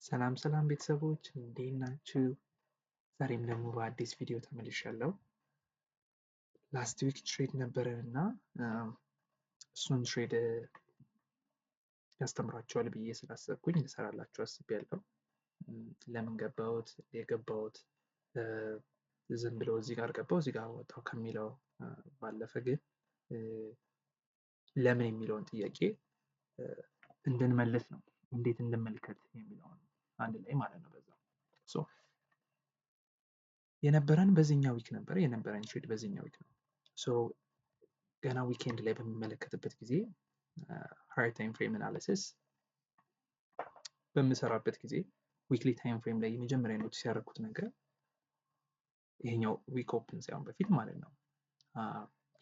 ሰላም ሰላም ቤተሰቦች እንዴት ናችሁ? ዛሬም ደግሞ በአዲስ ቪዲዮ ተመልሻለሁ። ላስት ዊክ ትሬድ ነበረን እና እሱን ትሬድ ያስተምራችኋል ብዬ ስላሰብኩኝ ልሰራላችሁ አስቤያለሁ። ለምን ገባሁት የገባሁት ዝም ብሎ እዚህ ጋር ገባሁ እዚህ ጋር ወጣሁ ከሚለው ባለፈ ግን ለምን የሚለውን ጥያቄ እንድንመልስ ነው። እንዴት እንመልከት የሚለውን አንድ ላይ ማለት ነው። በዛ የነበረን በዚህኛው ዊክ ነበር የነበረን ትሬድ በዚህኛው ዊክ ነው። ገና ዊኬንድ ላይ በሚመለከትበት ጊዜ ሃየር ታይም ፍሬም አናሊሲስ በምሰራበት ጊዜ ዊክሊ ታይም ፍሬም ላይ የመጀመሪያ ኖቲስ ያደረኩት ነገር ይሄኛው ዊክ ኦፕን ሳይሆን በፊት ማለት ነው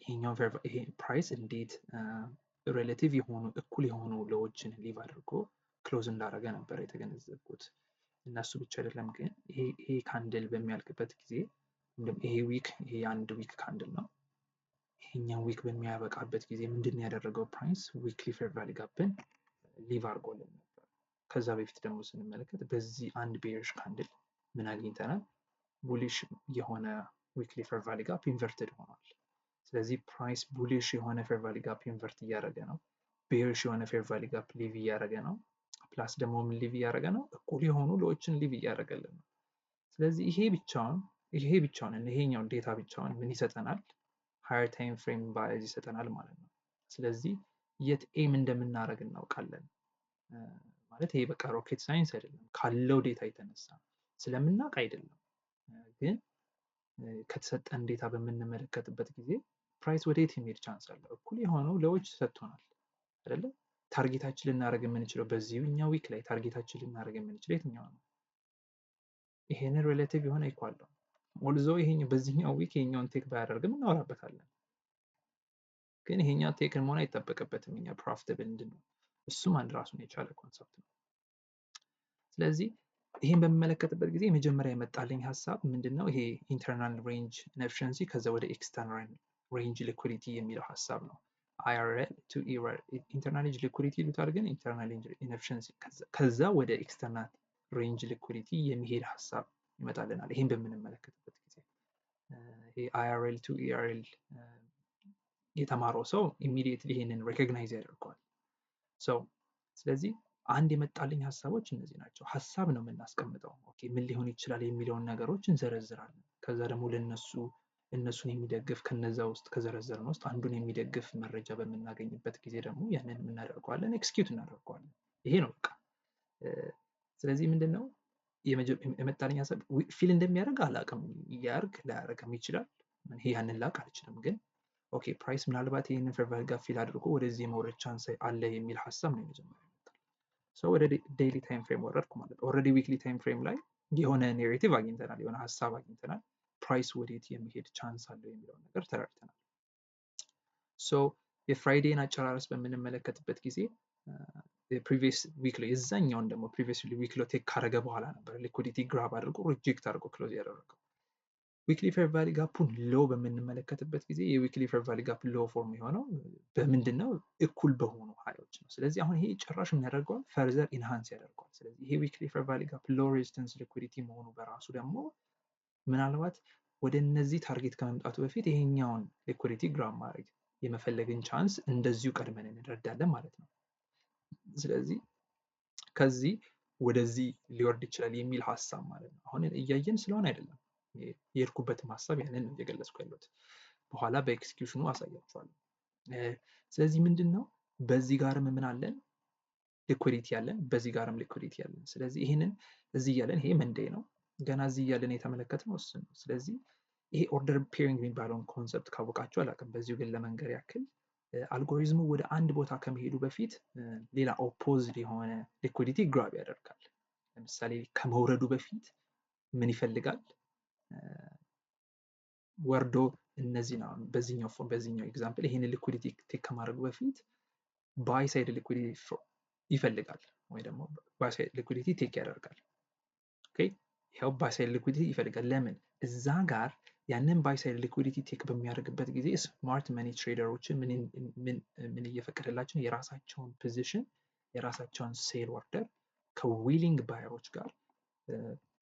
ይሄኛው ይሄ ፕራይስ እንዴት ሬላቲቭ የሆኑ እኩል የሆኑ ሎዎችን ሊቭ አድርጎ ክሎዝ እንዳደረገ ነበር የተገነዘብኩት። እና እሱ ብቻ አይደለም ግን ይሄ ካንድል በሚያልቅበት ጊዜ ይሄ ዊክ ይሄ የአንድ ዊክ ካንድል ነው። ይሄኛው ዊክ በሚያበቃበት ጊዜ ምንድን ያደረገው ፕራይስ ዊክሊ ፌር ቫሊ ጋፕን ሊቭ አድርጎልን ነበር። ከዛ በፊት ደግሞ ስንመለከት በዚህ አንድ ቤሪሽ ካንድል ምን አግኝተናል? ቡሊሽ የሆነ ዊክሊ ፌር ቫሊ ጋፕ ኢንቨርትድ ሆኗል። ስለዚህ ፕራይስ ቡሊሽ የሆነ ፌር ቫሊ ጋፕ ኢንቨርት እያደረገ ነው። ቤሪሽ የሆነ ፌር ቫሊ ጋፕ ሊቭ እያደረገ ነው። ፕላስ ደግሞ ምን ሊቭ እያደረገ ነው? እኩል የሆኑ ሎዎችን ሊቭ እያደረገልን ነው። ስለዚህ ይሄ ብቻውን ይሄኛው ዴታ ብቻውን ምን ይሰጠናል? ሃየር ታይም ፍሬም ባይዝ ይሰጠናል ማለት ነው። ስለዚህ የት ኤም እንደምናደርግ እናውቃለን ማለት ይሄ በቃ ሮኬት ሳይንስ አይደለም። ካለው ዴታ የተነሳ ስለምናውቅ አይደለም፣ ግን ከተሰጠን ዴታ በምንመለከትበት ጊዜ ፕራይስ ወዴት የሚሄድ ቻንስ አለው? እኩል የሆኑ ሎዎች ሰጥቶናል አይደለ? ታርጌታችን ልናደርግ የምንችለው በዚህኛው ዊክ ላይ ታርጌታችን ልናደርግ የምንችለው የትኛው ነው? ይሄንን ሪሌቲቭ የሆነ ኢኳል ነው። ኦልዞ ይሄኛው በዚህኛው ዊክ ይሄኛውን ቴክ ባያደርግም እናወራበታለን፣ ግን ይሄኛው ቴክን መሆን አይጠበቅበትም። እኛ ፕሮፊታብል እንድንሆን እሱም አንድ ራሱን የቻለ ኮንሰፕት ነው። ስለዚህ ይሄን በሚመለከትበት ጊዜ መጀመሪያ የመጣልኝ ሀሳብ ምንድነው? ይሄ ኢንተርናል ሬንጅ ኢንኤፊሽንሲ ከዛ ወደ ኤክስተርናል ሬንጅ ሊኩዊዲቲ የሚለው ሀሳብ ነው። IRL to ERL ኢንተርናል ሬንጅ ሊኩዊዲቲ ይሉታል፣ ግን ኢንተርናል ሬንጅ ኢንኤፊሽንሲ ከዛ ወደ ኤክስተርናል ሬንጅ ሊኩዊዲቲ የሚሄድ ሀሳብ ይመጣልናል። ይሄን በምንመለከትበት ጊዜ ይሄ IRL to ERL የተማረው ሰው ኢሚዲየትሊ ይሄንን ሬኮግናይዝ ያደርገዋል። ስለዚህ አንድ የመጣልኝ ሀሳቦች እነዚህ ናቸው። ሀሳብ ነው የምናስቀምጠው። ኦኬ ምን ሊሆን ይችላል የሚለውን ነገሮች እንዘረዝራለን። ከዛ ደግሞ እነሱን የሚደግፍ ከነዛ ውስጥ ከዘረዘርን ውስጥ አንዱን የሚደግፍ መረጃ በምናገኝበት ጊዜ ደግሞ ያንን እናደርገዋለን፣ ኤክስኪዩት እናደርገዋለን። ይሄ ነው በቃ። ስለዚህ ምንድነው የመጣልኝ ሀሳብ ፊል እንደሚያደርግ አላውቅም። ያርግ ላያደርግም ይችላል። ይሄ ያንን ላውቅ አልችልም። ግን ኦኬ ፕራይስ ምናልባት ይሄንን ፌር ቫሊ ጋፕ ፊል አድርጎ ወደዚህ የመውረድ ቻንስ አለ የሚል ሀሳብ ነው የመጀመሪያ ይመጣል። ወደ ዴይሊ ታይም ፍሬም ወረድኩ ማለት ነው። ኦልሬዲ ዊክሊ ታይም ፍሬም ላይ የሆነ ኔሬቲቭ አግኝተናል፣ የሆነ ሀሳብ አግኝተናል። ፕራይስ ወዴት የሚሄድ ቻንስ አለው የሚለውን ነገር ተረድተናል። የፍራይዴን አጨራረስ በምንመለከትበት ጊዜ ፕሪቪየስ ዊክ ላይ የዛኛውን ደግሞ ፕሪቪየስ ዊክ ላይ ቴክ ካረገ በኋላ ነበር ሊኩዊዲቲ ግራብ አድርጎ ሪጀክት አድርጎ ክሎዝ ያደረገው። ዊክሊ ፌር ቫሊ ጋፑን ሎ በምንመለከትበት ጊዜ የዊክሊ ፌር ቫሊ ጋፕ ሎ ፎርም የሆነው በምንድነው? እኩል በሆኑ ሀዮች ነው። ስለዚህ አሁን ይሄ ጭራሽ የሚያደርገው ፈርዘር ኢንሃንስ ያደርገዋል። ስለዚህ ይሄ ዊክሊ ፌር ቫሊ ጋፕ ሎ ሬዚስተንስ ሊኩዊዲቲ መሆኑ በራሱ ደግሞ ምናልባት ወደ እነዚህ ታርጌት ከመምጣቱ በፊት ይሄኛውን ሊኩዊዲቲ ግራብ ማድረግ የመፈለግን ቻንስ እንደዚሁ ቀድመን እንረዳለን ማለት ነው። ስለዚህ ከዚህ ወደዚህ ሊወርድ ይችላል የሚል ሀሳብ ማለት ነው። አሁን እያየን ስለሆነ አይደለም፣ የሄድኩበትም ሀሳብ ያንን ነው እየገለጽኩ ያለሁት። በኋላ በኤክስኪዩሽኑ አሳያችኋለሁ። ስለዚህ ምንድነው በዚህ ጋርም ምን አለን? ሊኩዊዲቲ ያለን፣ በዚህ ጋርም ሊኩዊዲቲ ያለን። ስለዚህ ይሄንን እዚህ እያለን ይሄ መንዴይ ነው፣ ገና እዚህ እያለን የተመለከትነው እሱ ነው። ስለዚህ ይሄ ኦርደር ፔሪንግ የሚባለውን ኮንሰፕት ካወቃችሁ አላውቅም። በዚሁ ግን ለመንገር ያክል አልጎሪዝሙ ወደ አንድ ቦታ ከመሄዱ በፊት ሌላ ኦፖዝድ የሆነ ሊኩዊዲቲ ግራብ ያደርጋል። ለምሳሌ ከመውረዱ በፊት ምን ይፈልጋል? ወርዶ እነዚህ ነው በዚህኛው ኤግዛምፕል ይሄን ሊኩዊዲቲ ቴክ ከማድረጉ በፊት ባይ ሳይድ ሊኩዊዲቲ ይፈልጋል፣ ወይ ደግሞ ባይ ሳይድ ሊኩዊዲቲ ቴክ ያደርጋል። ኦኬ ይሄው ባይ ሳይድ ሊኩዊዲቲ ይፈልጋል። ለምን? እዛ ጋር ያንን ባይ ሳይድ ሊኩዊዲቲ ቴክ በሚያደርግበት ጊዜ ስማርት መኒ ትሬደሮችን ምን እየፈቀደላቸው የራሳቸውን ፖዚሽን የራሳቸውን ሴል ኦርደር ከዊሊንግ ባየሮች ጋር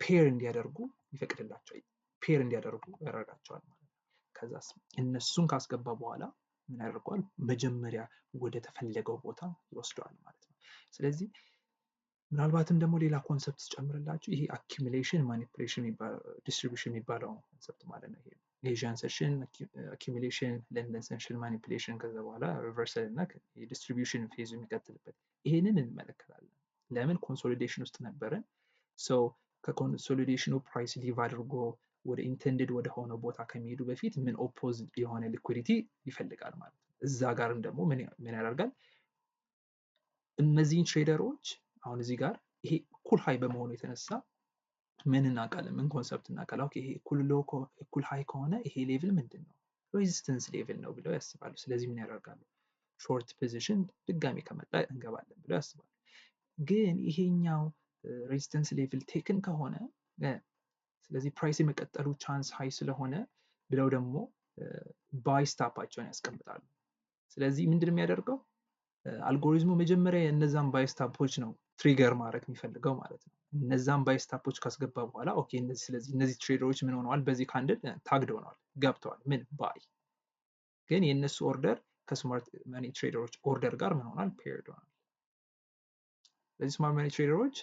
ፔር እንዲያደርጉ ይፈቅድላቸዋል፣ ፔር እንዲያደርጉ ያደርጋቸዋል ማለት ነው። ከዛስ እነሱን ካስገባ በኋላ ምን ያደርገዋል? መጀመሪያ ወደ ተፈለገው ቦታ ይወስደዋል ማለት ነው። ስለዚህ ምናልባትም ደግሞ ሌላ ኮንሰፕት ጨምርላችሁ ይሄ አኪሙሌሽን ማኒፑሌሽን ዲስትሪቢዩሽን የሚባለው ኮንሰፕት ማለት ነው። ይሄ ኢንሰርሽን አኪሙሌሽን ኢንሰርሽን ማኒፑሌሽን ከዛ በኋላ ሪቨርሳል እና የዲስትሪቢዩሽን ፌዝ የሚቀጥልበት ይሄንን እንመለከታለን። ለምን ኮንሶሊዴሽን ውስጥ ነበረን። ሶ ከኮንሶሊዴሽኑ ፕራይስ ሊቭ አድርጎ ወደ ኢንቴንድድ ወደ ሆነው ቦታ ከሚሄዱ በፊት ምን ኦፖዝ የሆነ ሊኩዊዲቲ ይፈልጋል ማለት ነው። እዛ ጋርም ደግሞ ምን ያደርጋል? እነዚህን ትሬደሮች አሁን እዚህ ጋር ይሄ እኩል ሃይ በመሆኑ የተነሳ ምን እናውቃለን? ምን ኮንሰፕት እናውቃለን? ኦኬ ይሄ እኩል ሃይ ከሆነ ይሄ ሌቭል ምንድን ነው? ሬዚስተንስ ሌቭል ነው ብለው ያስባሉ። ስለዚህ ምን ያደርጋሉ? ሾርት ፖዚሽን ድጋሚ ከመጣ እንገባለን ብለው ያስባሉ። ግን ይሄኛው ሬዚስተንስ ሌቭል ቴክን ከሆነ ስለዚህ ፕራይስ የመቀጠሉ ቻንስ ሃይ ስለሆነ ብለው ደግሞ ባይ ስታፓቸውን ያስቀምጣሉ። ስለዚህ ምንድን የሚያደርገው አልጎሪዝሙ መጀመሪያ እነዛን ባይ ስታፖች ነው ትሪገር ማድረግ የሚፈልገው ማለት ነው። እነዛን ባይ ስታፖች ካስገባ በኋላ ኦኬ ስለዚህ እነዚህ ትሬደሮች ምን ሆነዋል? በዚህ ካንድል ታግድ ሆነዋል፣ ገብተዋል። ምን ባይ ግን የእነሱ ኦርደር ከስማርት መኒ ትሬደሮች ኦርደር ጋር ምን ሆኗል? ፔርድ ሆኗል። ስለዚህ ስማርት መኒ ትሬደሮች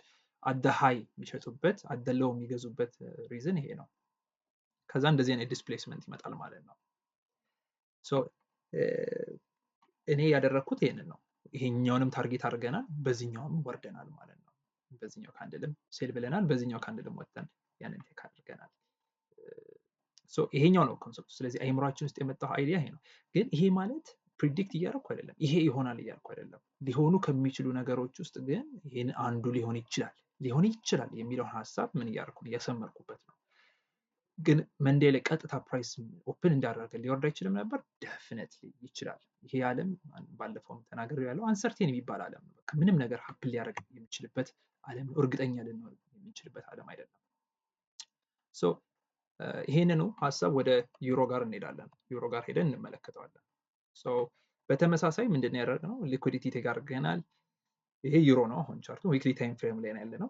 አደ ሃይ የሚሸጡበት አደ ሎው የሚገዙበት ሪዝን ይሄ ነው። ከዛ እንደዚህ አይነት ዲስፕሌስመንት ይመጣል ማለት ነው። ሶ እኔ ያደረኩት ይሄንን ነው። ይሄኛውንም ታርጌት አድርገናል፣ በዚህኛውም ወርደናል ማለት ነው። በዚህኛው ካንድልም ሴል ብለናል፣ በዚህኛው ካንድልም ወጥተን ያንን ቴክ አድርገናል። ሶ ይሄኛው ነው ኮንሰፕቱ። ስለዚህ አይምሯችን ውስጥ የመጣው አይዲያ ይሄ ነው። ግን ይሄ ማለት ፕሪዲክት እያደረኩ አይደለም፣ ይሄ ይሆናል እያልኩ አይደለም። ሊሆኑ ከሚችሉ ነገሮች ውስጥ ግን ይሄን አንዱ ሊሆን ይችላል የሚለውን ሀሳብ ምን እያደረኩ ነው? እያሰመርኩበት ነው። ግን መንዴ ላይ ቀጥታ ፕራይስ ኦፕን እንዳደረገ ሊወርድ አይችልም ነበር? ደፍነትሊ ይችላል። ይሄ ዓለም ባለፈውም ተናግሬ ያለው አንሰርቴን የሚባል ዓለም ነው። በቃ ምንም ነገር ሀፕን ሊያደርግ የሚችልበት ዓለም ነው። እርግጠኛ ልንሆን የሚችልበት ዓለም አይደለም። ሶ ይሄንኑ ሀሳብ ወደ ዩሮ ጋር እንሄዳለን። ዩሮ ጋር ሄደን እንመለከተዋለን። ሶ በተመሳሳይ ምንድን ያደረግነው? ሊኩዊዲቲ ቴክ አድርገናል። ይሄ ዩሮ ነው። አሁን ቻርቱ ዊክሊ ታይም ፍሬም ላይ ያለ ነው።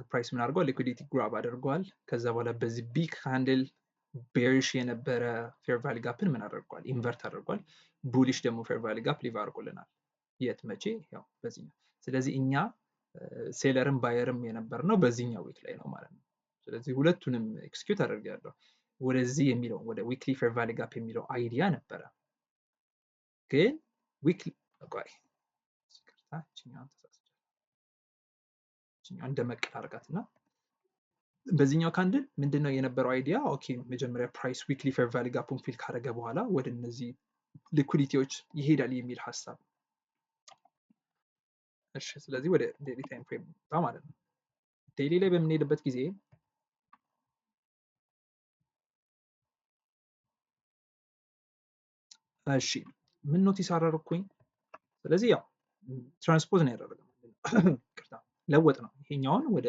ፕራይስ ምን አድርጓል? ሊኩዊዲቲ ግራብ አድርጓል። ከዛ በኋላ በዚህ ቢግ ሃንድል ቤሪሽ የነበረ ፌር ቫሊ ጋፕን ምን አድርጓል? ኢንቨርት አድርጓል። ቡሊሽ ደግሞ ፌር ቫሊ ጋፕ ሊቭ አድርጎልናል። የት መቼ? ያው በዚህኛው። ስለዚህ እኛ ሴለርም ባየርም የነበር ነው በዚህኛው ዊክ ላይ ነው ማለት ነው። ስለዚህ ሁለቱንም ኤክስኪዩት አድርጌያለሁ። ወደዚህ የሚለው ወደ ዊክሊ ፌር ቫሊ ጋፕ የሚለው አይዲያ ነበረ። ግን ዊክሊ ቆይ እንደመቀል አድርጋትና በዚህኛው ካንድል ምንድነው የነበረው አይዲያ? ኦኬ መጀመሪያ ፕራይስ ዊክሊ ፌር ቫሊ ጋፑን ፊል ካደረገ በኋላ ወደ እነዚህ ሊኩዊዲቲዎች ይሄዳል የሚል ሀሳብ። እሺ ስለዚህ ወደ ዴይሊ ታይም ፍሬም ማለት ነው። ዴይሊ ላይ በምንሄድበት ጊዜ እሺ ምን ኖቲስ አደረኩኝ? ስለዚህ ያው ትራንስፖዝ ነው ያደረገው፣ ለወጥ ነው። ይሄኛውን ወደ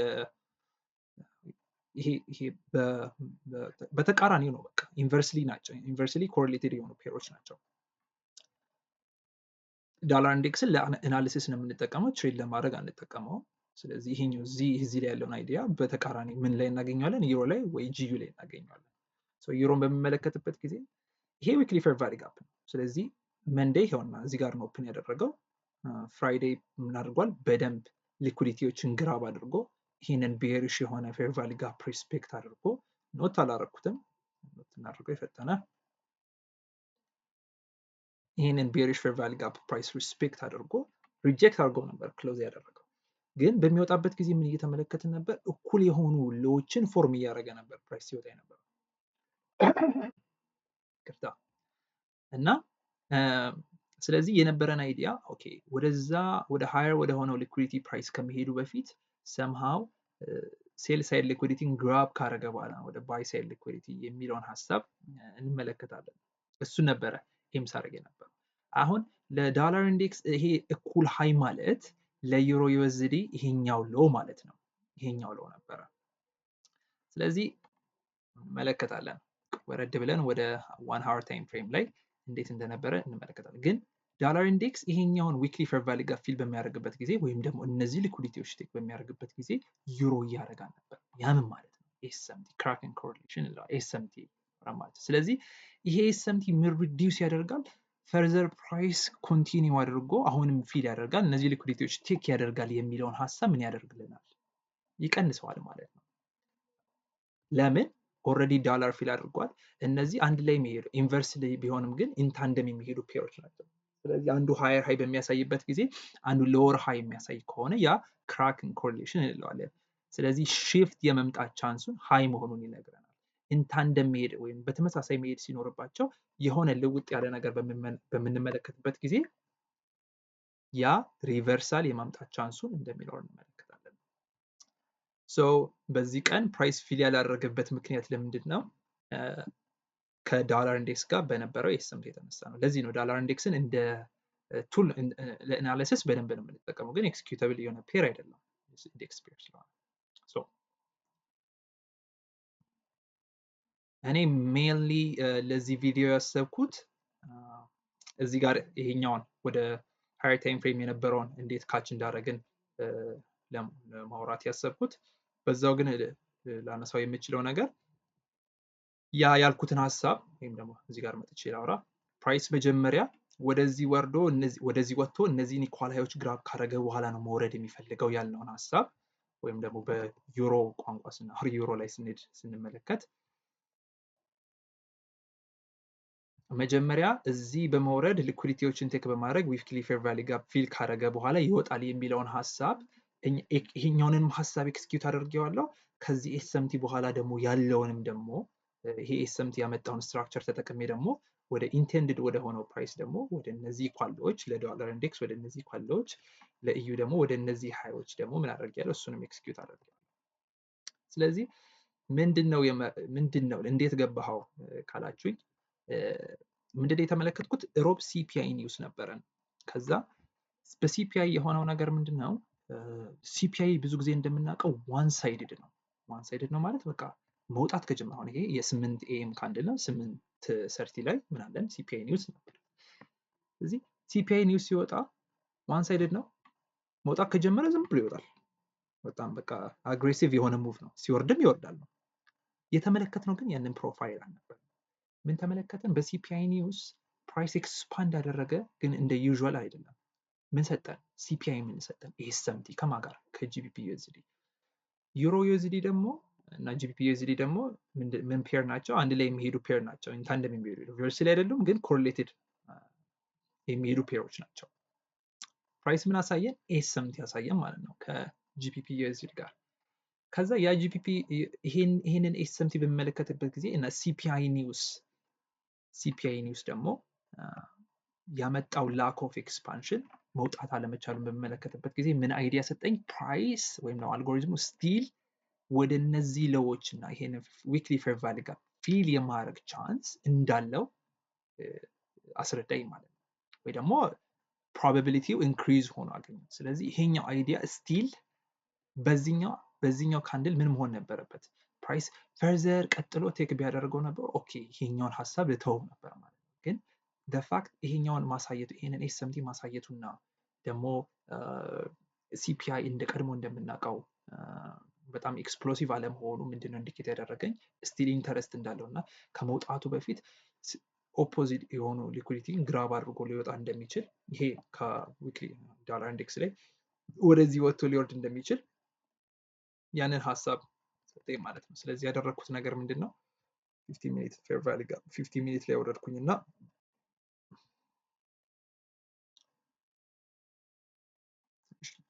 ይሄ በተቃራኒው ነው። በቃ ኢንቨርስሊ ናቸው። ኢንቨርስሊ ኮሪሌትድ የሆኑ ፔሮች ናቸው። ዳላር ኢንዴክስን ለአናሊሲስ ነው የምንጠቀመው፣ ትሬድ ለማድረግ አንጠቀመው። ስለዚህ ይሄኛው እዚህ ላይ ያለውን አይዲያ በተቃራኒ ምን ላይ እናገኘዋለን? ዩሮ ላይ ወይ ጂዩ ላይ እናገኘዋለን። ዩሮን በሚመለከትበት ጊዜ ይሄ ዊክሊ ፌር ቫሊ ጋፕ ነው። ስለዚህ መንዴይ ይኸውና እዚህ ጋር ነው ኦፕን ያደረገው። ፍራይዴይ ምን አድርጓል? በደንብ ሊኩዊዲቲዎችን ግራብ አድርጎ ይህንን ቤሪሽ የሆነ ፌር ቫሊ ጋፕ ሪስፔክት አድርጎ ኖት አላረኩትም፣ ኖት እናድርገው የፈጠነ ይህንን ቤሪሽ ፌር ቫሊ ጋፕ ፕራይስ ሪስፔክት አድርጎ ሪጀክት አድርጎ ነበር ክሎዝ ያደረገው። ግን በሚወጣበት ጊዜ ምን እየተመለከትን ነበር? እኩል የሆኑ ሎዎችን ፎርም እያደረገ ነበር ፕራይስ ሲወጣ ነበር። እና ስለዚህ የነበረን አይዲያ ኦኬ ወደዛ ወደ ሃየር ወደ ሆነው ሊኩዊዲቲ ፕራይስ ከመሄዱ በፊት ሰምሃው ሴል ሳይድ ሊኩዊዲቲን ግራብ ካረገ በኋላ ወደ ባይ ሳይድ ሊኩዊዲቲ የሚለውን ሀሳብ እንመለከታለን። እሱ ነበረ ኤምስ አድርጌ ነበር። አሁን ለዳላር ኢንዴክስ ይሄ እኩል ሃይ ማለት ለዩሮ ዩኤስዲ ይሄኛው ሎ ማለት ነው። ይሄኛው ሎ ነበረ። ስለዚህ እንመለከታለን። ወረድ ብለን ወደ 1 hour ታይም ፍሬም ላይ እንዴት እንደነበረ እንመለከታለን። ግን ዳላር ኢንዴክስ ይሄኛውን ዊክሊ ፌር ቫሊ ጋር ፊል በሚያደርግበት ጊዜ ወይም ደግሞ እነዚህ ሊኩዲቲዎች ቴክ በሚያደርግበት ጊዜ ዩሮ እያደረጋ ነበር። ያምን ማለት ነው ኤስኤምቲ ክራኪንግ ኮሪሌሽን እንለዋለን ኤስኤምቲ ማለት። ስለዚህ ይሄ ኤስኤምቲ ምን ሪዲዩስ ያደርጋል? ፈርዘር ፕራይስ ኮንቲኒው አድርጎ አሁንም ፊል ያደርጋል፣ እነዚህ ሊኩዲቲዎች ቴክ ያደርጋል የሚለውን ሀሳብ ምን ያደርግልናል? ይቀንሰዋል ማለት ነው። ለምን? ኦልሬዲ ዳላር ፊል አድርጓል። እነዚህ አንድ ላይ የሚሄዱ ኢንቨርስ ቢሆንም ግን ኢንታንደም የሚሄዱ ፔሮች ናቸው። ስለዚህ አንዱ ሃየር ሃይ በሚያሳይበት ጊዜ አንዱ ሎወር ሃይ የሚያሳይ ከሆነ ያ ክራኪንግ ኮሪሌሽን እንለዋለን። ስለዚህ ሺፍት የመምጣት ቻንሱን ሃይ መሆኑን ይነግረናል። ኢንታንደም መሄድ ወይም በተመሳሳይ መሄድ ሲኖርባቸው የሆነ ልውጥ ያለ ነገር በምንመለከትበት ጊዜ ያ ሪቨርሳል የማምጣት ቻንሱን እንደሚኖር እንመለከታለን። ሶ በዚህ ቀን ፕራይስ ፊል ያላደረገበት ምክንያት ለምንድን ነው? ከዳላር ኢንዴክስ ጋር በነበረው ኤስኤምቲ የተነሳ ነው። ለዚህ ነው ዳላር ኢንዴክስን እንደ ቱል ለአናሊሲስ በደንብ ነው የምንጠቀመው፣ ግን ኤክስኪዩተብል የሆነ ፔር አይደለም ኢንዴክስ ፔር ስለሆነ። እኔ ሜንሊ ለዚህ ቪዲዮ ያሰብኩት እዚህ ጋር ይሄኛውን ወደ ሃየር ታይም ፍሬም የነበረውን እንዴት ካች እንዳደረግን ለማውራት ያሰብኩት፣ በዛው ግን ላነሳው የምችለው ነገር ያ ያልኩትን ሀሳብ ወይም ደግሞ እዚህ ጋር መጥቼ ላውራ። ፕራይስ መጀመሪያ ወደዚህ ወርዶ ወደዚህ ወጥቶ እነዚህን ኢኳል ሃዮች ግራብ ካደረገ በኋላ ነው መውረድ የሚፈልገው ያልነውን ሀሳብ ወይም ደግሞ በዩሮ ቋንቋ ዩሮ ላይ ስንመለከት መጀመሪያ እዚህ በመውረድ ሊኩዲቲዎችን ቴክ በማድረግ ዊክሊ ፌር ቫሊ ጋር ፊል ካደረገ በኋላ ይወጣል የሚለውን ሀሳብ ይሄኛውንም ሀሳብ ኤክስኪዩት አድርጌዋለሁ። ከዚህ ኤስኤምቲ በኋላ ደግሞ ያለውንም ደግሞ ይሄ ኤስኤምቲ ያመጣውን ስትራክቸር ተጠቅሜ ደግሞ ወደ ኢንቴንድድ ወደ ሆነው ፕራይስ ደግሞ ወደ እነዚህ ኢኳሎች ለዶላር ኢንዴክስ ወደ እነዚህ ኢኳሎች ለኢዩ ደግሞ ወደ እነዚህ ሃዮች ደግሞ ምን አድርጌያለሁ? እሱንም ኤክስኪዩት አድርጌያለሁ። ስለዚህ ምንድነው እንዴት ገባኸው ካላችሁኝ፣ ምንድነው የተመለከትኩት? ሮብ ሲፒአይ ኒውስ ነበረን። ከዛ በሲፒአይ የሆነው ነገር ምንድነው? ሲፒአይ ብዙ ጊዜ እንደምናውቀው ዋን ሳይድድ ነው። ዋን ሳይድድ ነው ማለት በቃ መውጣት ከጀመረ አሁን ይሄ የ8 ኤም ካንድል ነው። 8 ሰርቲ ላይ ምን አለን? ሲፒአይ ኒውስ ነበር። ስለዚህ ሲፒአይ ኒውስ ሲወጣ ዋን ሳይድድ ነው። መውጣት ከጀመረ ዝም ብሎ ይወጣል። በጣም በቃ አግሬሲቭ የሆነ ሙቭ ነው። ሲወርድም ይወርዳል ነው የተመለከትነው። ግን ያንን ፕሮፋይል አልነበር። ምን ተመለከተን? በሲፒአይ ኒውስ ፕራይስ ኤክስፓንድ ያደረገ ግን እንደ ዩዥዋል አይደለም። ምን ሰጠን? ሲፒአይ ምን ሰጠን? ኤስኤምቲ ከማን ጋር? ከጂቢፒ ዩኤስዲ። ዩሮ ዩኤስዲ ደግሞ እና ጂቢፒ ዩኤስዲ ደግሞ ምን ፔር ናቸው? አንድ ላይ የሚሄዱ ፔር ናቸው። ኢንታንደም የሚሄዱ ሪቨርሳል አይደሉም፣ ግን ኮሪሌትድ የሚሄዱ ፔሮች ናቸው። ፕራይስ ምን አሳየን? ኤስኤምቲ ያሳየን ማለት ነው ከጂፒፒ ዩኤስዲ ጋር። ከዛ ያ ጂፒፒ ይሄንን ኤስኤምቲ በሚመለከትበት ጊዜ እና ሲፒአይ ኒውስ ደግሞ ያመጣው ላክ ኦፍ ኤክስፓንሽን መውጣት አለመቻሉን በሚመለከትበት ጊዜ ምን አይዲያ ሰጠኝ? ፕራይስ ወይም ነው አልጎሪዝሙ ስቲል ወደ እነዚህ ለዎች እና ይሄን ዊክሊ ፌር ቫሊ ጋር ፊል የማድረግ ቻንስ እንዳለው አስረዳኝ ማለት ነው። ወይ ደግሞ ፕሮባቢሊቲው ኢንክሪዝ ሆኖ አገኘው። ስለዚህ ይሄኛው አይዲያ ስቲል በዚህኛው ካንድል ምን መሆን ነበረበት? ፕራይስ ፈርዘር ቀጥሎ ቴክ ቢያደርገው ነበር ኦኬ፣ ይሄኛውን ሀሳብ ልተው ነበር ማለት ነው። ግን ፋክት ይሄኛውን ማሳየቱ ይሄንን ኤስኤምቲ ማሳየቱና ደግሞ ሲፒአይ እንደ ቀድሞ እንደምናውቀው በጣም ኤክስፕሎሲቭ አለመሆኑ ምንድነው ኢንዲኬት ያደረገኝ? ስቲል ኢንተረስት እንዳለው እና ከመውጣቱ በፊት ኦፖዚት የሆኑ ሊኩዲቲን ግራብ አድርጎ ሊወጣ እንደሚችል ይሄ ከዊክሊ ዶላር ኢንዴክስ ላይ ወደዚህ ወጥቶ ሊወርድ እንደሚችል ያንን ሀሳብ ሰጠኝ ማለት ነው። ስለዚህ ያደረግኩት ነገር ምንድን ነው? 50 ሚኒት ፌር ቫሊ ጋር 50 ሚኒት ላይ ወረድኩኝና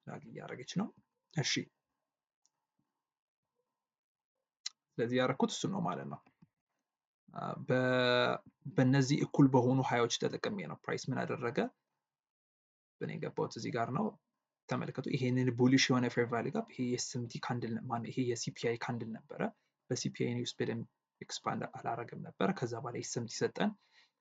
ላግ እያደረገች ነው። እሺ፣ ስለዚህ ያደረኩት እሱ ነው ማለት ነው። በእነዚህ እኩል በሆኑ ሃዮች ተጠቅሜ ነው። ፕራይስ ምን አደረገ? በእኔ የገባሁት እዚህ ጋር ነው። ተመልከቱ። ይሄንን ቡሊሽ የሆነ ፌር ቫሊ ጋፕ ይሄ የኤስኤምቲ ካንድል ማለት ይሄ የሲፒአይ ካንድል ነበረ። በሲፒአይ ኒውስ በደንብ ኤክስፓንድ አላረገም ነበር። ከዛ በኋላ ኤስኤምቲ ሰጠን።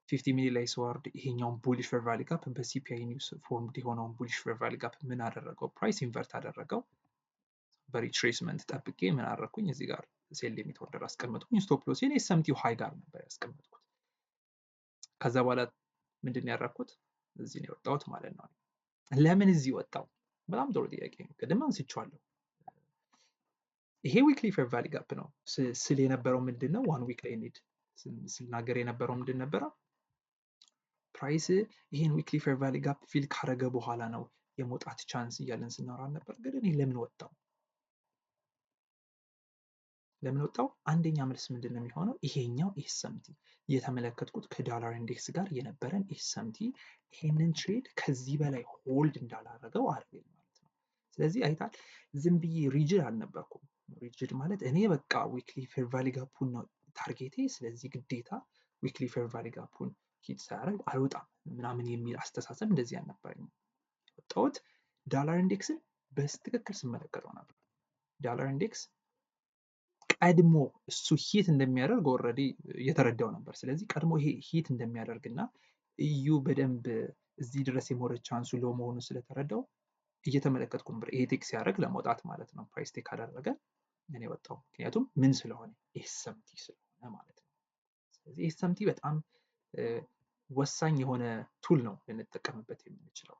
50 ሚኒት ላይ ሲወርድ ይሄኛውን ቡሊሽ ፌር ቫሊ ጋፕ በሲፒአይ ኒውስ ፎርምድ የሆነውን ቡሊሽ ፌር ቫሊ ጋፕ ምን አደረገው? ፕራይስ ኢንቨርት አደረገው። በሪትሬስመንት ጠብቄ ምን አደረኩኝ? እዚህ ጋር ሴል ሊሚት ኦርደር አስቀመጥኩኝ። ስቶፕ ሎሴን ኤስኤምቲው ሃይ ጋር ነበር ያስቀመጥኩት። ከዛ በኋላ ምንድን ያደረኩት? እዚህ ነው የወጣሁት ማለት ነው። ለምን እዚህ ወጣው? በጣም ጥሩ ጥያቄ ነው። ቅድም አንስቼዋለሁ። ይሄ ዊክሊ ፌር ቫሊ ጋፕ ነው ስል የነበረው ምንድን ነው? ዋን ዊክ ላይ እንሂድ ስናገር የነበረው ምንድን ነበረ? ፕራይስ ይሄን ዊክሊ ፌር ቫሊ ጋፕ ፊል ካረገ በኋላ ነው የመውጣት ቻንስ እያለን ስናወራ ነበር። ግን እኔ ለምን ወጣው? ለምን ወጣው? አንደኛ መልስ ምንድን ነው የሚሆነው? ይሄኛው ኤስኤምቲ የተመለከትኩት ከዶላር ኢንዴክስ ጋር የነበረን ኤስኤምቲ ይሄንን ትሬድ ከዚህ በላይ ሆልድ እንዳላረገው አድርገኝ ማለት ነው። ስለዚህ አይታል ዝም ብዬ ሪጅድ አልነበርኩም። ሪጅድ ማለት እኔ በቃ ዊክሊ ፌር ቫሊ ጋፑን ነው ታርጌቴ፣ ስለዚህ ግዴታ ዊክሊ ፌር ቫሊ ጋፑን ሂት ሳያደርግ አልወጣም ምናምን የሚል አስተሳሰብ እንደዚህ አልነበረኝም። ወጣሁት ዶላር ኢንዴክስን በስትክክል ስመለከተው ነበር። ዶላር ኢንዴክስ ቀድሞ እሱ ሂት እንደሚያደርግ ኦልሬዲ እየተረዳው ነበር። ስለዚህ ቀድሞ ይሄ ሂት እንደሚያደርግና እዩ በደንብ እዚህ ድረስ የመውረድ ቻንሱ ሎ መሆኑን ስለተረዳው እየተመለከትኩ ነበር። ይሄ ቴክ ሲያደርግ ለመውጣት ማለት ነው። ፕራይስ ቴክ ካደረገ እኔ ወጣው። ምክንያቱም ምን ስለሆነ ኤስኤምቲ ስለሆነ ማለት ነው። ስለዚህ ኤስኤምቲ በጣም ወሳኝ የሆነ ቱል ነው ልንጠቀምበት የምንችለው።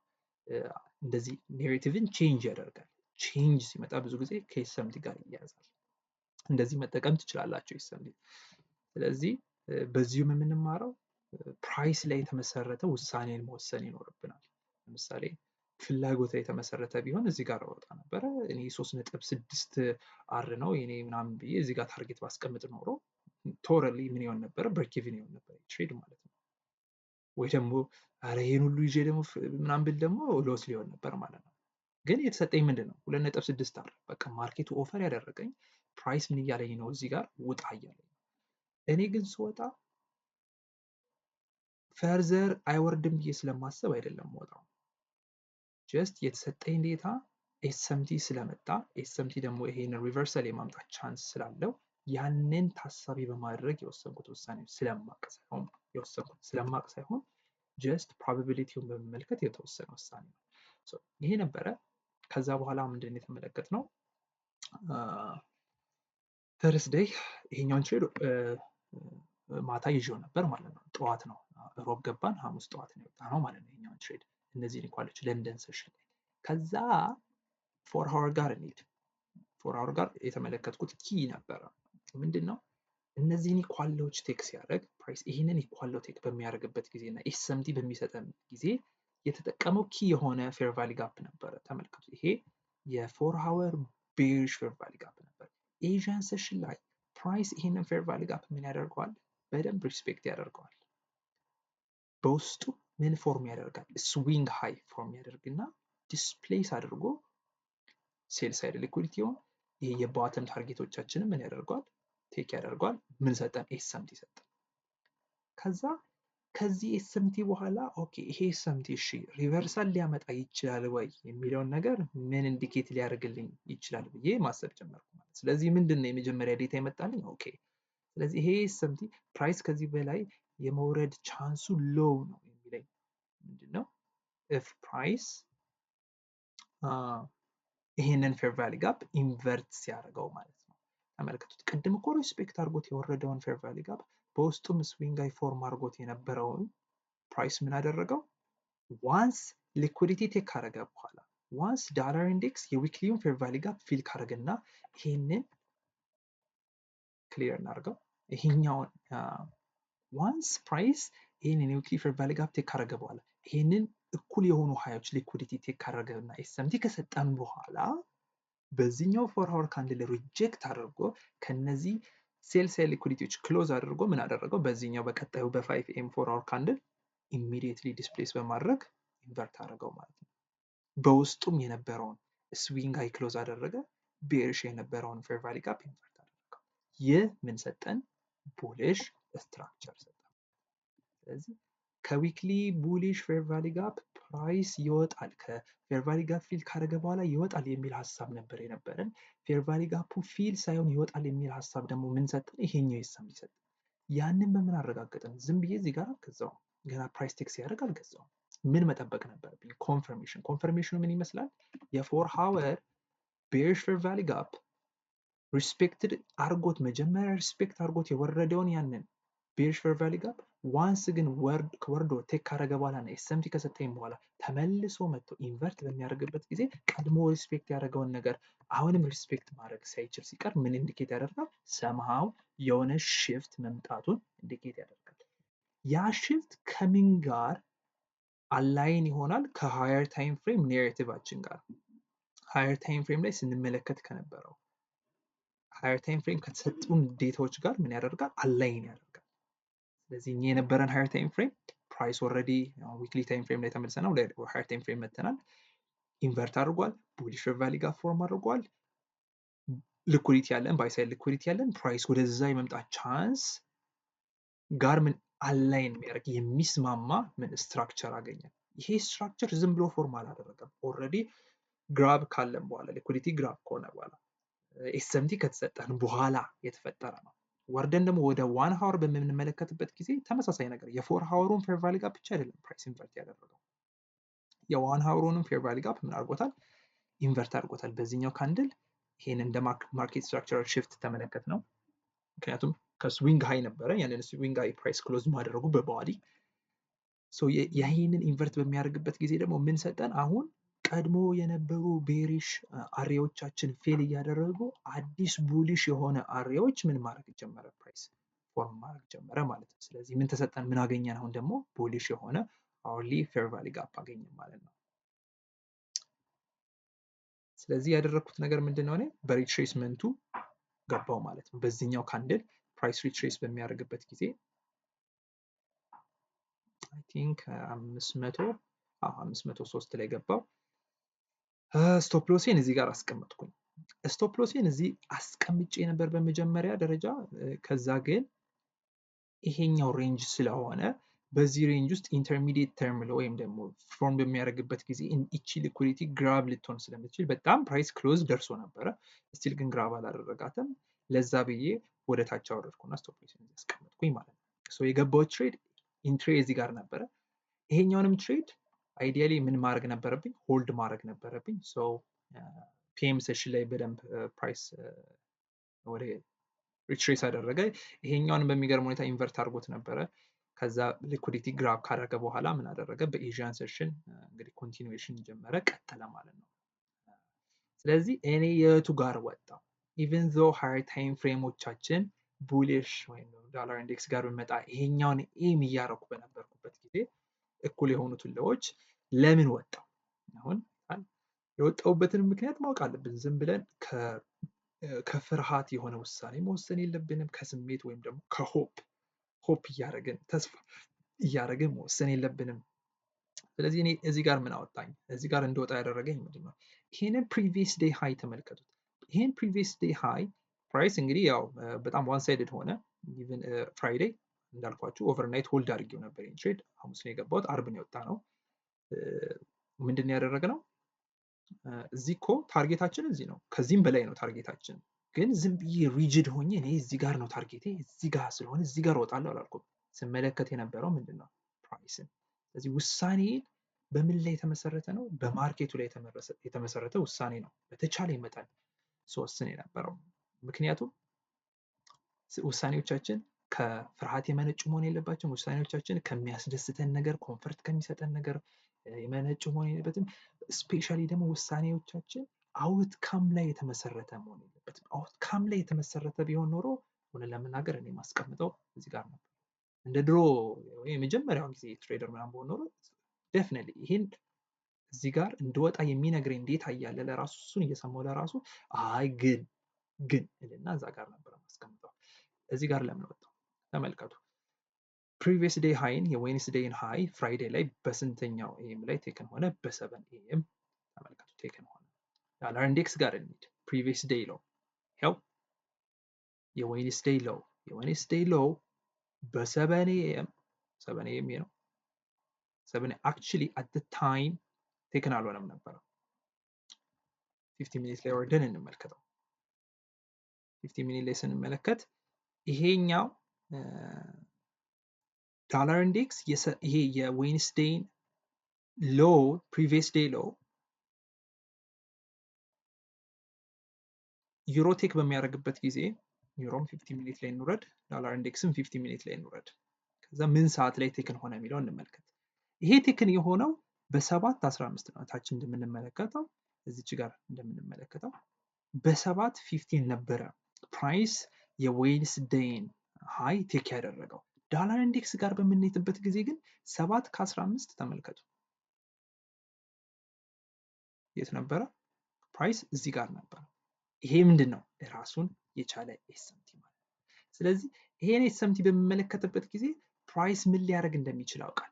እንደዚህ ኔሬቲቭን ቼንጅ ያደርጋል። ቼንጅ ሲመጣ ብዙ ጊዜ ከኤስኤምቲ ጋር ይያያዛል። እንደዚህ መጠቀም ትችላላችሁ ኤስኤምቲ። ስለዚህ በዚሁም የምንማረው ፕራይስ ላይ የተመሰረተ ውሳኔን መወሰን ይኖርብናል። ለምሳሌ ፍላጎት ላይ የተመሰረተ ቢሆን እዚህ ጋር ወጣ ነበረ። እኔ 3.6 አር ነው የኔ ምናምን ብዬ እዚህ ጋር ታርጌት ባስቀምጥ ኖሮ ቶረሊ ምን ይሆን ነበረ? ብሬክኢቭን ይሆን ነበረ ትሬድ ማለት ነው። ወይ ደግሞ አረ ይሄን ሁሉ ይዤ ደግሞ ምናምን ብል ደግሞ ሎስ ሊሆን ነበር ማለት ነው። ግን የተሰጠኝ ምንድን ነው? 2.6 አር በቃ ማርኬቱ ኦፈር ያደረገኝ ፕራይስ ምን እያለኝ ነው? እዚህ ጋር ውጣ እያለኝ። እኔ ግን ስወጣ ፈርዘር አይወርድም ብዬ ስለማሰብ አይደለም ወጣው። ጀስት የተሰጠኝ ዴታ ኤስኤምቲ ስለመጣ ኤስኤምቲ ደግሞ ይሄን ሪቨርሳል የማምጣት ቻንስ ስላለው ያንን ታሳቢ በማድረግ የወሰንኩት ውሳኔ ስለማቅ ሳይሆን ጀስት ፕሮባቢሊቲውን በመመልከት የተወሰነ ውሳኔ ነው። ይሄ ነበረ። ከዛ በኋላ ምንድን የተመለከት ነው? ተርስዴይ ይሄኛውን ትሬድ ማታ ይዤው ነበር ማለት ነው። ጠዋት ነው ሮብ ገባን፣ ሐሙስ ጠዋት ነው የወጣ ነው ማለት ነው ይሄኛውን ትሬድ። እነዚህን ኢኳሎች ለንደን ሴሽን ላይ ከዛ 4 ሃወር ጋር እንሂድ። 4 ሃወር ጋር የተመለከትኩት ኪ ነበረ። ምንድን ነው? እነዚህን ኢኳሎች ቴክ ሲያደርግ ፕራይስ ይህንን ኢኳሎ ቴክ በሚያደርግበት ጊዜ እና ኤስኤምቲ በሚሰጠን ጊዜ የተጠቀመው ኪ የሆነ ፌር ቫሊ ጋፕ ነበረ። ተመልከቱ። ይሄ የ4 ሃወር ቤሪሽ ፌር ቫሊ ጋፕ ነበር። ኤዥያን ሴሽን ላይ ፕራይስ ይህንን ፌር ቫሊ ጋፕ ምን ያደርገዋል? በደንብ ሪስፔክት ያደርገዋል። በውስጡ ምን ፎርም ያደርጋል? ስዊንግ ሃይ ፎርም ያደርግና ዲስፕሌስ አድርጎ ሴል ሳይድ ሊኩዊዲቲውን ይሄ የባተም ታርጌቶቻችንን ምን ያደርገዋል? ቴክ ያደርገዋል። ምን ሰጠን? ኤስኤምቲ ሰጠን። ከዛ ከዚህ ኤስኤምቲ በኋላ ኦኬ ይሄ ኤስኤምቲ እሺ ሪቨርሳል ሊያመጣ ይችላል ወይ የሚለውን ነገር ምን ኢንዲኬት ሊያደርግልኝ ይችላል ብዬ ማሰብ ጀመርኩ ማለት። ስለዚህ ምንድን ነው የመጀመሪያ ዴታ ይመጣልኝ? ኦኬ ስለዚህ ይሄ ኤስኤምቲ ፕራይስ ከዚህ በላይ የመውረድ ቻንሱ ሎው ነው የሚለኝ ምንድን ነው? ኢፍ ፕራይስ ይሄንን ፌር ቫሊ ጋፕ ኢንቨርት ሲያደርገው ማለት ነው። ተመልከቱት። ቅድም እኮ ሪስፔክት አድርጎት የወረደውን ፌር ቫሊ ጋፕ በውስጡም ስዊንግ ሃይ ፎርም አድርጎት የነበረውን ፕራይስ ምን አደረገው? ዋንስ ሊኩዊዲቲ ቴክ ካረገ በኋላ ዋንስ ዶላር ኢንዴክስ የዊክሊውን ፌር ቫሊ ጋፕ ፊል ካረገና ይሄንን ክሊር እናድርገው። ይሄኛውን ዋንስ ፕራይስ ይሄንን የዊክሊ ፌር ቫሊ ጋፕ ቴክ ካረገ በኋላ ይሄንን እኩል የሆኑ ሃዮች ሊኩዊዲቲ ቴክ ካረገና ኤስኤምቲ ከሰጠን በኋላ በዚህኛው 4 ሃወር ካንድል ሪጀክት አድርጎ ከነዚህ ሴል ሳይድ ሊኩዊዲቲዎች ክሎዝ አድርጎ ምን አደረገው? በዚህኛው በቀጣዩ በ5 ኤም 4 ሃወር ካንድል ኢሚዲየትሊ ዲስፕሌስ በማድረግ ኢንቨርት አደረገው ማለት ነው። በውስጡም የነበረውን ስዊንግ ሃይ ክሎዝ አደረገ። ቤሪሽ የነበረውን ፌር ቫሊ ጋፕ ኢንቨርት አደረገው። ይህ ምን ሰጠን? ቡሊሽ ስትራክቸር ሰጠን። ስለዚህ ከዊክሊ ቡሊሽ ፌር ቫሊ ጋፕ ፕራይስ ይወጣል፣ ከፌር ቫሊ ጋፕ ፊል ካደረገ በኋላ ይወጣል የሚል ሀሳብ ነበር የነበረን። ፌር ቫሊ ጋፑ ፊል ሳይሆን ይወጣል የሚል ሀሳብ ደግሞ ምን ሰጠን? ይሄኛው ኤስኤምቲ ሰጠን። ያንን በምን አረጋገጥን? ዝም ብዬ እዚህ ጋር አልገዛውም። ገና ፕራይስ ቴክ ሲያደርግ አልገዛውም። ምን መጠበቅ ነበረብኝ? ኮንፈርሜሽን። ኮንፈርሜሽኑ ምን ይመስላል? የ4 ሃወር ቤሪሽ ፌር ቫሊ ጋፕ ሪስፔክትድ አርጎት መጀመሪያ ሪስፔክት አርጎት የወረደውን ያንን ቤሪሽ ፌር ቫሊ ጋፕ ዋንስ ግን ወርዶ ቴክ ካረገ በኋላ እና ኤስኤምቲ ከሰጠኝ በኋላ ተመልሶ መጥቶ ኢንቨርት በሚያደርግበት ጊዜ ቀድሞ ሪስፔክት ያደረገውን ነገር አሁንም ሪስፔክት ማድረግ ሳይችል ሲቀር ምን ኢንዲኬት ያደርጋል? ሰምሃው የሆነ ሽፍት መምጣቱን ኢንዲኬት ያደርጋል። ያ ሽፍት ከምን ጋር አላይን ይሆናል? ከሃየር ታይም ፍሬም ኔሬቲቫችን ጋር። ሃየር ታይም ፍሬም ላይ ስንመለከት ከነበረው ሃየር ታይም ፍሬም ከተሰጡን ዴታዎች ጋር ምን ያደርጋል? አላይን ያደርጋል። ስለዚህ እኛ የነበረን ሃየር ታይም ፍሬም ፕራይስ ኦልሬዲ ዊክሊ ታይም ፍሬም ላይ ተመልሰናል፣ ወደ ሃየር ታይም ፍሬም መተናል። ኢንቨርት አድርጓል፣ ቡሊሽ ቫሊ ጋር ፎርም አድርጓል። ሊኩዊዲቲ ያለን ባይ ሳይድ ሊኩዊዲቲ ያለን ፕራይስ ወደዛ የመምጣት ቻንስ ጋር ምን አላይን የሚያደርግ የሚስማማ ምን ስትራክቸር አገኘን። ይሄ ስትራክቸር ዝም ብሎ ፎርም አላደረገም። ኦልሬዲ ግራብ ካለን በኋላ ሊኩዊዲቲ ግራብ ከሆነ በኋላ ኤስኤምቲ ከተሰጠን በኋላ የተፈጠረ ነው። ወርደን ደግሞ ወደ ዋን ሀወር በምንመለከትበት ጊዜ ተመሳሳይ ነገር የፎር ሀወሩን ፌር ቫሊ ጋፕ ብቻ አይደለም ፕራይስ ኢንቨርት ያደረገው፣ የዋን ሀወሩንም ፌር ቫሊ ጋፕ ምን አድርጎታል? ኢንቨርት አድርጎታል። በዚህኛው ካንድል ይሄን እንደ ማርኬት ስትራክቸራል ሽፍት ተመለከት ነው። ምክንያቱም ከስዊንግ ሃይ ነበረ፣ ያንን ስዊንግ ሃይ ፕራይስ ክሎዝ ማድረጉ በባዲ ይህንን ኢንቨርት በሚያደርግበት ጊዜ ደግሞ ምን ሰጠን? አሁን ቀድሞ የነበሩ ቤሪሽ አሬዎቻችን ፌል እያደረጉ አዲስ ቡሊሽ የሆነ አሬዎች ምን ማድረግ ጀመረ? ፕራይስ ፎርም ማድረግ ጀመረ ማለት ነው። ስለዚህ ምን ተሰጠን? ምን አገኘን? አሁን ደግሞ ቡሊሽ የሆነ አወርሊ ፌር ቫሊ ጋፕ አገኘን ማለት ነው። ስለዚህ ያደረግኩት ነገር ምንድን ነው? እኔ በሪትሬስመንቱ ገባው ማለት ነው። በዚህኛው ካንድል ፕራይስ ሪትሬስ በሚያደርግበት ጊዜ አይ ቲንክ 503 ላይ ገባው። ስቶፕ ሎሴን እዚህ ጋር አስቀመጥኩኝ። ስቶፕ ሎሴን እዚህ አስቀምጬ ነበር በመጀመሪያ ደረጃ። ከዛ ግን ይሄኛው ሬንጅ ስለሆነ በዚህ ሬንጅ ውስጥ ኢንተርሚዲየት ተርም ወይም ደግሞ ፎርም በሚያደርግበት ጊዜ ኢቺ ሊኩዊዲቲ ግራብ ልትሆን ስለምትችል በጣም ፕራይስ ክሎዝ ደርሶ ነበረ። ስቲል ግን ግራብ አላደረጋትም። ለዛ ብዬ ወደ ታች አወረድኩና ስቶፕ ሎሴን ያስቀመጥኩኝ ማለት ነው። የገባው ትሬድ ኢንትሬ እዚህ ጋር ነበረ። ይሄኛውንም ትሬድ አይዲያሊ ምን ማድረግ ነበረብኝ? ሆልድ ማድረግ ነበረብኝ። ፒኤም ሴሽን ላይ በደንብ ፕራይስ ወደ ሪትሬስ አደረገ። ይሄኛውን በሚገርም ሁኔታ ኢንቨርት አድርጎት ነበረ። ከዛ ሊኩዲቲ ግራብ ካደረገ በኋላ ምን አደረገ? በኤዥያን ሴሽን እንግዲህ ኮንቲኒዌሽን ጀመረ፣ ቀጠለ ማለት ነው። ስለዚህ እኔ የቱ ጋር ወጣ? ኢቨን ዞ ሃየር ታይም ፍሬሞቻችን ቡሊሽ ወይም ዶላር ኢንዴክስ ጋር በመጣ ይሄኛውን ኤም እያደረኩ በነበርኩበት ጊዜ እኩል የሆኑትን ለዎች ለምን ወጣው? አሁን የወጣውበትን ምክንያት ማወቅ አለብን። ዝም ብለን ከፍርሃት የሆነ ውሳኔ መወሰን የለብንም። ከስሜት ወይም ደግሞ ከሆፕ እያደረግን ተስፋ እያደረግን መወሰን የለብንም። ስለዚህ እኔ እዚህ ጋር ምን አወጣኝ? እዚህ ጋር እንደወጣ ያደረገኝ ምንድን ነው? ይሄንን ፕሪቪየስ ዴይ ሃይ ተመልከቱት። ይሄን ፕሪቪየስ ዴይ ሃይ ፕራይስ እንግዲህ ያው በጣም ዋን ሳይድድ ሆነ። ኢቭን ፍራይዴይ እንዳልኳችሁ ኦቨርናይት ሆልድ አድርጌው ነበር ይሄን ትሬድ። ሐሙስ ነው የገባሁት፣ አርብ ነው የወጣ ነው። ምንድን ያደረገ ነው? እዚህ እኮ ታርጌታችን እዚህ ነው፣ ከዚህም በላይ ነው ታርጌታችን። ግን ዝም ብዬ ሪጅድ ሆኜ እኔ እዚህ ጋር ነው ታርጌቴ፣ እዚህ ጋር ስለሆነ እዚህ ጋር እወጣለሁ አላልኩም። ስመለከት የነበረው ምንድን ነው? ፕራይስን። ስለዚህ ውሳኔ በምን ላይ የተመሰረተ ነው? በማርኬቱ ላይ የተመሰረተ ውሳኔ ነው በተቻለ መጠን ስወስን የነበረው። ምክንያቱም ውሳኔዎቻችን ከፍርሃት የመነጩ መሆን የለባቸውም። ውሳኔዎቻችን ከሚያስደስተን ነገር፣ ኮንፈርት ከሚሰጠን ነገር የመነጩ መሆን የለበትም። ስፔሻሊ ደግሞ ውሳኔዎቻችን አውትካም ላይ የተመሰረተ መሆን የለበትም። አውትካም ላይ የተመሰረተ ቢሆን ኖሮ ሆነ ለመናገር እኔ ማስቀምጠው እዚህ ጋር ነበር። እንደ ድሮ የመጀመሪያው ጊዜ ትሬደር ምናምን በሆን ኖሮ ዴፍኒትሊ ይሄን እዚህ ጋር እንደወጣ የሚነግረኝ እንዴት አያለ ለራሱ እሱን እየሰማው ለራሱ አይ ግን እልና እዛ ጋር ነበር ማስቀምጠው። እዚህ ጋር ለምን ወጣው? ተመልከቱ። ፕሪቪየስ ዴይ ሃይን የዌንስ ዴይን ሃይ ፍራይዴ ላይ በስንተኛው ኤም ላይ ቴክን ሆነ? በ7 ኤም ተመልከቱ ቴክን ሆነ። ዶላር ኢንዴክስ ጋር እንሂድ። ፕሪቪየስ ዴይ ሎው ያው የዌንስ ዴይ ሎው በ7 ኤም 7 ኤም ነው። 7 አክቹሊ አት ዘ ታይም ቴክን አልሆነም ነበር። 50 ሚኒት ላይ ወርደን እንመልከተው። 50 ሚኒት ላይ ስንመለከት ይሄኛው ዶላር ኢንዴክስ ይሄ የዌንስዴይን ሎው ፕሪቪየስ ዴይ ሎው ዩሮቴክ በሚያደርግበት ጊዜ ዩሮም 50 ሚኒት ላይ እንውረድ፣ ዶላር ኢንዴክስም 50 ሚኒት ላይ እንውረድ። ከዛ ምን ሰዓት ላይ ቴክን ሆነ የሚለው እንመልከት። ይሄ ቴክን የሆነው በ7:15 ነው። ታች እንደምንመለከተው እዚች ጋር እንደምንመለከተው በ7:15 ነበረ ፕራይስ የዌንስዴይን ሃይ ቴክ ያደረገው። ዳላር ኢንዴክስ ጋር በምንሄድበት ጊዜ ግን 7:15 ተመልከቱ። የት ነበረ? ፕራይስ እዚህ ጋር ነበረ። ይሄ ምንድን ነው? ራሱን የቻለ ኤስኤምቲ ማለት። ስለዚህ ይሄን ኤስኤምቲ በምመለከትበት ጊዜ ፕራይስ ምን ሊያደርግ እንደሚችል አውቃለሁ።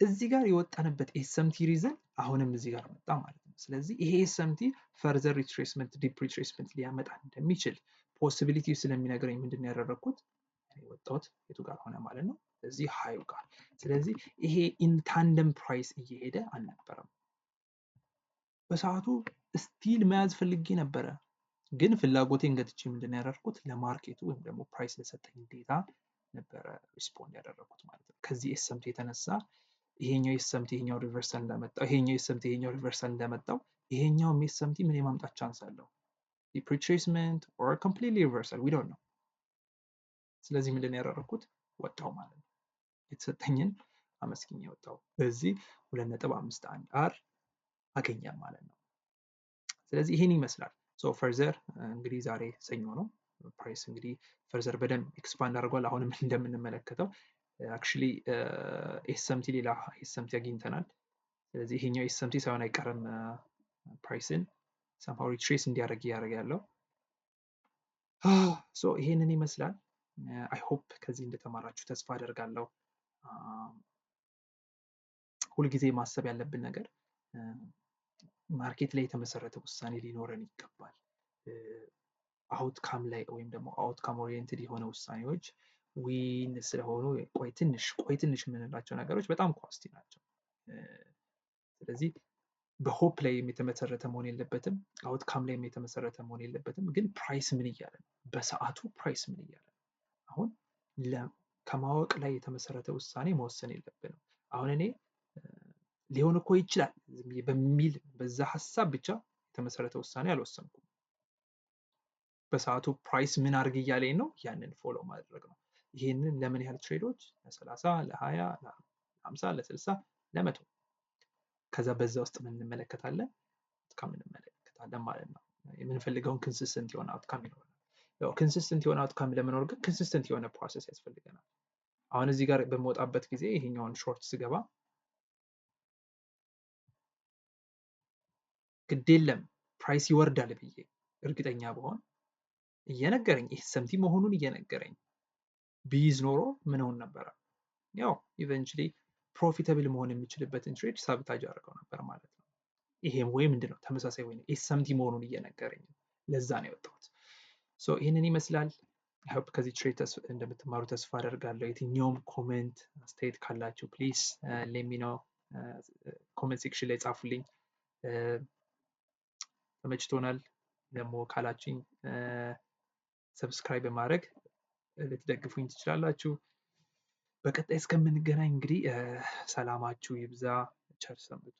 እዚህ ጋር የወጣንበት ኤስኤምቲ ሪዝን አሁንም እዚህ ጋር መጣ ማለት ነው። ስለዚህ ይሄ ኤስኤምቲ ፈርዘር ሪትሬስመንት ዲፕ ሪትሬስመንት ሊያመጣ እንደሚችል ፖሲቢሊቲ ስለሚነግረኝ ምንድን ነው ያደረኩት? የወጣሁት የቱ ጋር ሆነ ማለት ነው? እዚህ ሃዩ ጋር። ስለዚህ ይሄ ኢንታንደም ፕራይስ እየሄደ አልነበረም። በሰዓቱ ስቲል መያዝ ፈልጌ ነበረ፣ ግን ፍላጎቴን ገትቼ ምንድን ነው ያደረኩት? ለማርኬቱ ወይም ደግሞ ፕራይስ ለሰጠኝ ዴታ ነበረ ሪስፖንድ ያደረኩት ማለት ነው። ከዚህ ኤስኤምቲ የተነሳ ይሄኛው ኤስኤምቲ ይሄኛው ሪቨርሳል እንዳመጣው ይሄኛው ኤስኤምቲ ይሄኛው ሪቨርሳል እንዳመጣው ይሄኛው ኤስኤምቲ ምን የማምጣት ቻንስ አለው? ዲፕ ሪትሬስመንት ኦር ኮምፕሊትሊ ሪቨርሳል ዊ ዶንት ኖ። ስለዚህ ምንድን ነው ያደረኩት? ወጣው ማለት ነው። የተሰጠኝን አመስግኜ ወጣው። በዚህ 2.51 አር አገኘን ማለት ነው። ስለዚህ ይሄን ይመስላል። ሶ ፈርዘር እንግዲህ ዛሬ ሰኞ ነው። ፕራይስ እንግዲህ ፈርዘር በደንብ ኤክስፓንድ አድርጓል። አሁንም እንደምንመለከተው አክቹሊ ኤስኤምቲ ሌላ ኤስኤምቲ አግኝተናል። ስለዚህ ይሄኛው ኤስኤምቲ ሳይሆን አይቀርም ፕራይስን ሰምሃው ሪትሬስ እንዲያደርግ እያደረገ ያለው። ሶ ይሄንን ይመስላል። አይ ሆፕ ከዚህ እንደተማራችሁ ተስፋ አደርጋለሁ። ሁልጊዜ ማሰብ ያለብን ነገር ማርኬት ላይ የተመሰረተ ውሳኔ ሊኖረን ይገባል። አውትካም ላይ ወይም ደግሞ አውትካም ኦሪየንትድ የሆነ ውሳኔዎች ዊን ስለሆኑ ቆይ ትንሽ የምንላቸው ነገሮች በጣም ኮስቲ ናቸው። ስለዚህ በሆፕ ላይ የተመሰረተ መሆን የለበትም፣ አውትካም ላይ የተመሰረተ መሆን የለበትም። ግን ፕራይስ ምን እያለ ነው? በሰዓቱ ፕራይስ ምን እያለ ነው? አሁን ከማወቅ ላይ የተመሰረተ ውሳኔ መወሰን የለብንም። አሁን እኔ ሊሆን እኮ ይችላል በሚል በዛ ሀሳብ ብቻ የተመሰረተ ውሳኔ አልወሰንኩም። በሰዓቱ ፕራይስ ምን አድርግ እያለኝ ነው፣ ያንን ፎሎ ማድረግ ነው። ይህንን ለምን ያህል ትሬዶች? ለ30፣ ለ20፣ ለ50፣ ለ60፣ ለ100። ከዛ በዛ ውስጥ ምን እንመለከታለን? አውትካም እንመለከታለን ማለት ነው። የምንፈልገውን ኮንሲስተንት የሆነ አውትካም ይኖረናል። ያው ኮንሲስተንት የሆነ አውትካም ለመኖር ግን ኮንሲስተንት የሆነ ፕሮሰስ ያስፈልገናል። አሁን እዚህ ጋር በመውጣበት ጊዜ ይሄኛውን ሾርት ስገባ ግድ የለም ፕራይስ ይወርዳል ብዬ እርግጠኛ በሆን እየነገረኝ ኤስኤምቲ መሆኑን እየነገረኝ ቢይዝ ኖሮ ምን ሆን ነበረ? ያው ኢቨንቹሊ ፕሮፊታብል መሆን የሚችልበትን ትሬድ ሳብታጅ አድርገው ነበር ማለት ነው። ይሄም ወይ ምንድነው ተመሳሳይ ወይ ኤስኤምቲ መሆኑን እየነገረኝ ለዛ ነው የወጣሁት። ሶ ይህንን ይመስላል። ሆፕ ከዚህ ትሬድ እንደምትማሩ ተስፋ አደርጋለሁ። የትኛውም ኮሜንት አስተያየት ካላችሁ ፕሊዝ ሌት ሚ ኖ፣ ኮሜንት ሴክሽን ላይ ጻፉልኝ። ተመችቶናል ደግሞ ካላችሁኝ ሰብስክራይብ በማድረግ ልትደግፉኝ ትችላላችሁ። በቀጣይ እስከምንገናኝ እንግዲህ ሰላማችሁ ይብዛ። ቸር ሰንብቱ።